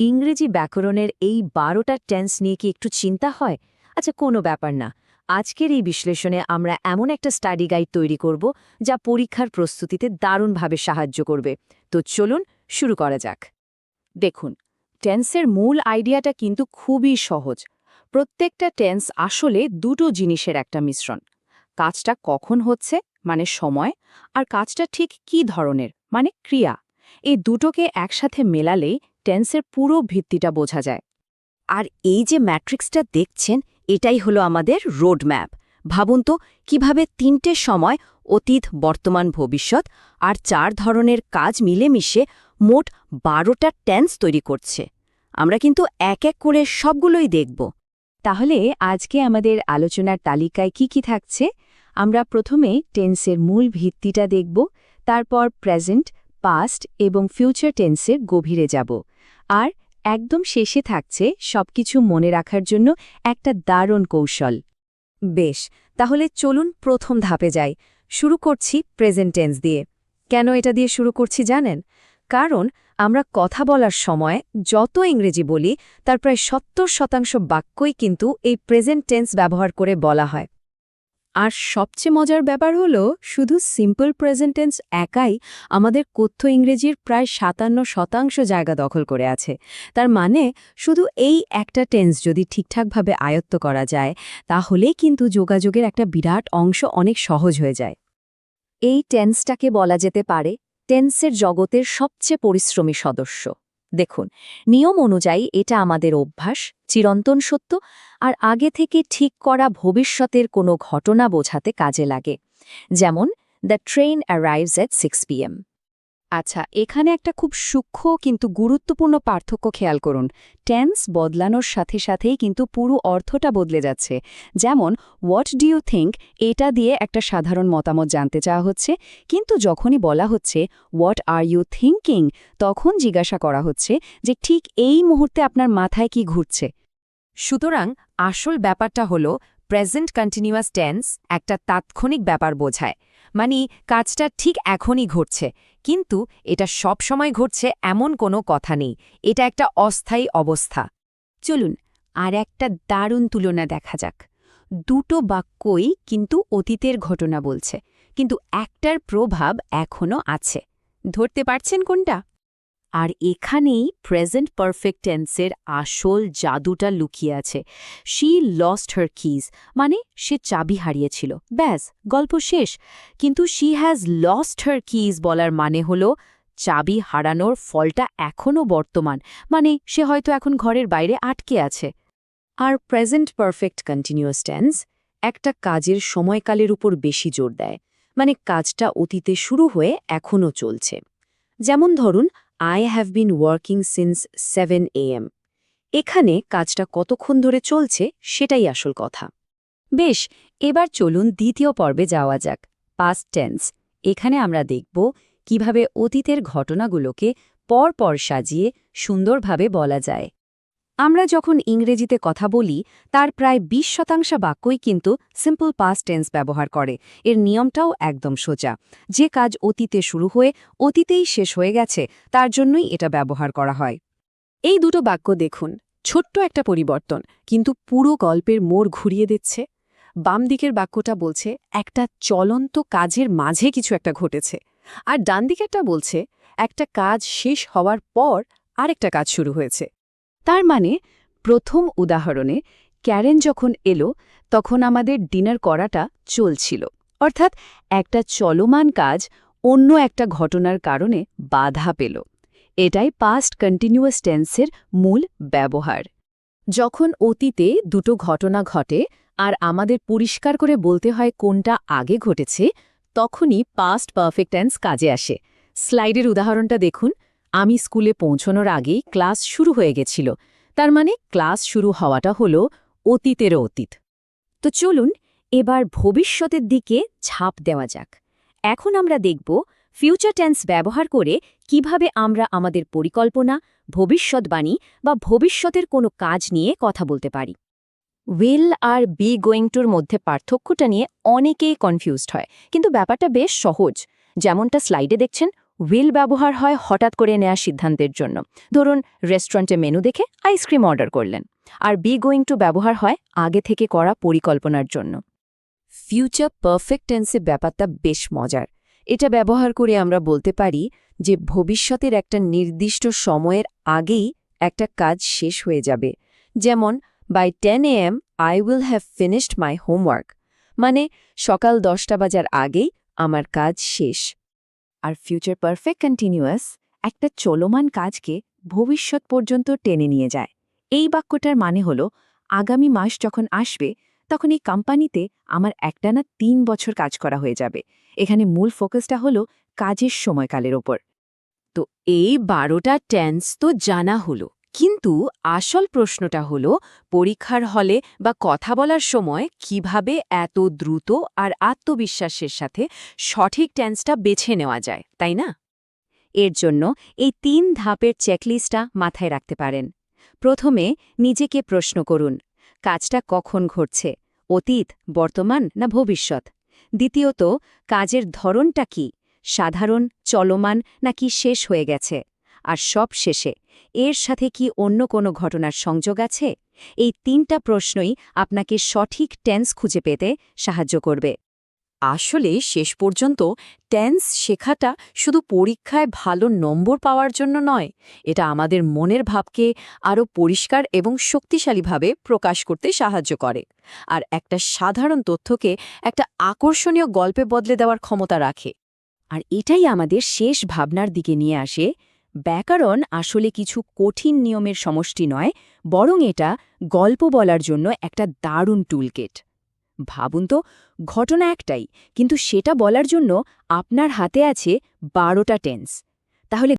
ইংরেজি ব্যাকরণের এই ১২টা টেন্স নিয়ে কি একটু চিন্তা হয়? আচ্ছা, কোনো ব্যাপার না। আজকের এই বিশ্লেষণে আমরা এমন একটা স্টাডি গাইড তৈরি করব যা পরীক্ষার প্রস্তুতিতে দারুণভাবে সাহায্য করবে। তো চলুন শুরু করা যাক। দেখুন, টেন্সের মূল আইডিয়াটা কিন্তু খুবই সহজ। প্রত্যেকটা টেন্স আসলে দুটো জিনিসের একটা মিশ্রণ। কাজটা কখন হচ্ছে মানে সময়, আর কাজটা ঠিক কী ধরনের মানে ক্রিয়া। এই দুটোকে একসাথে মেলালেই টেন্সের পুরো ভিত্তিটা বোঝা যায়। আর এই যে ম্যাট্রিক্সটা দেখছেন, এটাই হলো আমাদের রোড ম্যাপ। ভাবুন তো কিভাবে তিনটে সময় অতীত, বর্তমান, ভবিষ্যৎ আর ৪ ধরনের কাজ মিলেমিশে মোট ১২টা টেন্স তৈরি করছে। আমরা কিন্তু এক এক করে সবগুলোই দেখব। তাহলে আজকে আমাদের আলোচনার তালিকায় কি থাকছে? আমরা প্রথমে টেন্সের মূল ভিত্তিটা দেখব, তারপর প্রেজেন্ট, পাস্ট এবং ফিউচার টেন্সের গভীরে যাব, আর একদম শেষে থাকছে সবকিছু মনে রাখার জন্য একটা দারুণ কৌশল। বেশ, তাহলে চলুন প্রথম ধাপে যাই। শুরু করছি প্রেজেন্ট টেন্স দিয়ে। কেন এটা দিয়ে শুরু করছি জানেন? কারণ আমরা কথা বলার সময় যত ইংরেজি বলি তার প্রায় ৭০% বাক্যই কিন্তু এই প্রেজেন্ট টেন্স ব্যবহার করে বলা হয়। আর সবচেয়ে মজার ব্যাপার হলো, শুধু সিম্পল প্রেজেন্ট টেন্স একাই আমাদের কথ্য ইংরেজির প্রায় ৫৭% জায়গা দখল করে আছে। তার মানে শুধু এই একটা টেন্স যদি ঠিকঠাকভাবে আয়ত্ত করা যায়, তাহলেই কিন্তু যোগাযোগের একটা বিরাট অংশ অনেক সহজ হয়ে যায়। এই টেন্সটাকে বলা যেতে পারে টেন্সের জগতের সবচেয়ে পরিশ্রমী সদস্য। দেখুন, নিয়ম অনুযায়ী এটা আমাদের অভ্যাস, চিরন্তন সত্য আর আগে থেকে ঠিক করা ভবিষ্যতের কোনো ঘটনা বোঝাতে কাজে লাগে। যেমন, the train arrives at 6 p.m. আচ্ছা, এখানে একটা খুব সূক্ষ্ম কিন্তু গুরুত্বপূর্ণ পার্থক্য খেয়াল করুন। টেন্স বদলানোর সাথে সাথেই কিন্তু পুরো অর্থটা বদলে যাচ্ছে। যেমন, হোয়াট ডু ইউ থিঙ্ক, এটা দিয়ে একটা সাধারণ মতামত জানতে চাওয়া হচ্ছে, কিন্তু যখনই বলা হচ্ছে হোয়াট আর ইউ থিঙ্কিং, তখন জিজ্ঞাসা করা হচ্ছে যে ঠিক এই মুহূর্তে আপনার মাথায় কি ঘুরছে। সুতরাং আসল ব্যাপারটা হল, প্রেজেন্ট কন্টিনিউয়াস টেন্স একটা তাৎক্ষণিক ব্যাপার বোঝায়, মানে কাজটা ঠিক এখনই ঘটছে, কিন্তু এটা সব সময় ঘটছে এমন কোনো কথা নেই। এটা একটা অস্থায়ী অবস্থা। চলুন আর একটা দারুণ তুলনা দেখা যাক। দুটো বাক্যই কিন্তু অতীতের ঘটনা বলছে, কিন্তু একটার প্রভাব এখনও আছে। ধরতে পারছেন কোনটা? আর এখানেই প্রেজেন্ট পারফেক্ট টেন্সের আসল জাদুটা লুকিয়ে আছে। শি লস্ট হার কিজ, মানে সে চাবি হারিয়েছিল, ব্যাস গল্প শেষ। কিন্তু she has lost her keys বলার মানে হলো চাবি হারানোর ফলটা এখনও বর্তমান, মানে সে হয়তো এখন ঘরের বাইরে আটকে আছে। আর প্রেজেন্ট পারফেক্ট কন্টিনিউয়াস টেন্স একটা কাজের সময়কালের উপর বেশি জোর দেয়, মানে কাজটা অতীতে শুরু হয়ে এখনও চলছে। যেমন ধরুন, I have been working since 7 a.m. এখানে কাজটা কতক্ষণ ধরে চলছে সেটাই আসল কথা। বেশ, এবার চলুন দ্বিতীয় পর্বে যাওয়া যাক, পাস্ট টেন্স। এখানে আমরা দেখব কিভাবে অতীতের ঘটনাগুলোকে পরপর সাজিয়ে সুন্দরভাবে বলা যায়। আমরা যখন ইংরেজিতে কথা বলি তার প্রায় ২০% বাক্যই কিন্তু সিম্পল পাস্ট টেন্স ব্যবহার করে। এর নিয়মটাও একদম সোজা। যে কাজ অতীতে শুরু হয়ে অতীতেই শেষ হয়ে গেছে, তার জন্যই এটা ব্যবহার করা হয়। এই দুটো বাক্য দেখুন, ছোট্ট একটা পরিবর্তন কিন্তু পুরো গল্পের মোড় ঘুরিয়ে দিচ্ছে। বাম দিকের বাক্যটা বলছে একটা চলন্ত কাজের মাঝে কিছু একটা ঘটেছে, আর ডান দিকেরটা বলছে একটা কাজ শেষ হওয়ার পর আরেকটা কাজ শুরু হয়েছে। তার মানে প্রথম উদাহরণে ক্যারেন যখন এলো তখন আমাদের ডিনার করাটা চলছিল, অর্থাৎ একটা চলমান কাজ অন্য একটা ঘটনার কারণে বাধা পেল। এটাই পাস্ট কন্টিনিউয়াস টেন্সের মূল ব্যবহার। যখন অতীতে দুটো ঘটনা ঘটে আর আমাদের পরিষ্কার করে বলতে হয় কোনটা আগে ঘটেছে, তখনই পাস্ট পারফেক্ট টেন্স কাজে আসে। স্লাইডের উদাহরণটা দেখুন, আমি স্কুলে পৌঁছানোর আগেই ক্লাস শুরু হয়ে গেছিল। তার মানে ক্লাস শুরু হওয়াটা হলো অতীতেরও অতীত। তো চলুন এবার ভবিষ্যতের দিকে ছাপ দেওয়া যাক। এখন আমরা দেখব ফিউচার টেন্স ব্যবহার করে কিভাবে আমরা আমাদের পরিকল্পনা, ভবিষ্যৎবাণী বা ভবিষ্যতের কোনো কাজ নিয়ে কথা বলতে পারি। উইল আর বি গোয়িং টুর মধ্যে পার্থক্যটা নিয়ে অনেকেই কনফিউজড হয়, কিন্তু ব্যাপারটা বেশ সহজ। যেমনটা স্লাইডে দেখছেন, উইল ব্যবহার হয় হঠাৎ করে নেওয়া সিদ্ধান্তের জন্য। ধরুন রেস্টুরেন্টে মেনু দেখে আইসক্রিম অর্ডার করলেন। আর বি গোয়িং টু ব্যবহার হয় আগে থেকে করা পরিকল্পনার জন্য। ফিউচার পারফেক্ট টেন্সের ব্যাপারটা বেশ মজার। এটা ব্যবহার করে আমরা বলতে পারি যে ভবিষ্যতের একটা নির্দিষ্ট সময়ের আগেই একটা কাজ শেষ হয়ে যাবে। যেমন by 10 AM I will have finished my homework, মানে সকাল 10টা বাজার আগেই আমার কাজ শেষ। আর ফিউচার পারফেক্ট কন্টিনিউয়াস একটা চলমান কাজকে ভবিষ্যৎ পর্যন্ত টেনে নিয়ে যায়। এই বাক্যটার মানে হলো আগামী মাস যখন আসবে তখন এই কোম্পানিতে আমার একটানা 3 বছর কাজ করা হয়ে যাবে। এখানে মূল ফোকাসটা হলো কাজের সময়কালের ওপর। তো এই 12টা টেন্স তো জানা হলো, কিন্তু আসল প্রশ্নটা হলো পরীক্ষার হলে বা কথা বলার সময় কিভাবে এত দ্রুত আর আত্মবিশ্বাসের সাথে সঠিক টেন্সটা বেছে নেওয়া যায়, তাই না? এর জন্য এই 3 ধাপের চেকলিস্টটা মাথায় রাখতে পারেন। প্রথমে নিজেকে প্রশ্ন করুন, কাজটা কখন ঘটছে, অতীত, বর্তমান না ভবিষ্যৎ? দ্বিতীয়ত, কাজের ধরনটা কি, সাধারণ, চলমান নাকি শেষ হয়ে গেছে? আর সব শেষে, এর সাথে কি অন্য কোনো ঘটনার সংযোগ আছে? এই 3টা প্রশ্নই আপনাকে সঠিক টেন্স খুঁজে পেতে সাহায্য করবে। আসলে শেষ পর্যন্ত টেন্স শেখাটা শুধু পরীক্ষায় ভালো নম্বর পাওয়ার জন্য নয়, এটা আমাদের মনের ভাবকে আরও পরিষ্কার এবং শক্তিশালীভাবে প্রকাশ করতে সাহায্য করে, আর একটা সাধারণ তথ্যকে একটা আকর্ষণীয় গল্পে বদলে দেওয়ার ক্ষমতা রাখে। আর এটাই আমাদের শেষ ভাবনার দিকে নিয়ে আসে, ব্যাকরণ আসলে কিছু কঠিন নিয়মের সমষ্টি নয়, বরং এটা গল্প বলার জন্য একটা দারুণ টুলকিট। ভাবুন তো, ঘটনা একটাই, কিন্তু সেটা বলার জন্য আপনার হাতে আছে 12টা টেন্স। তাহলে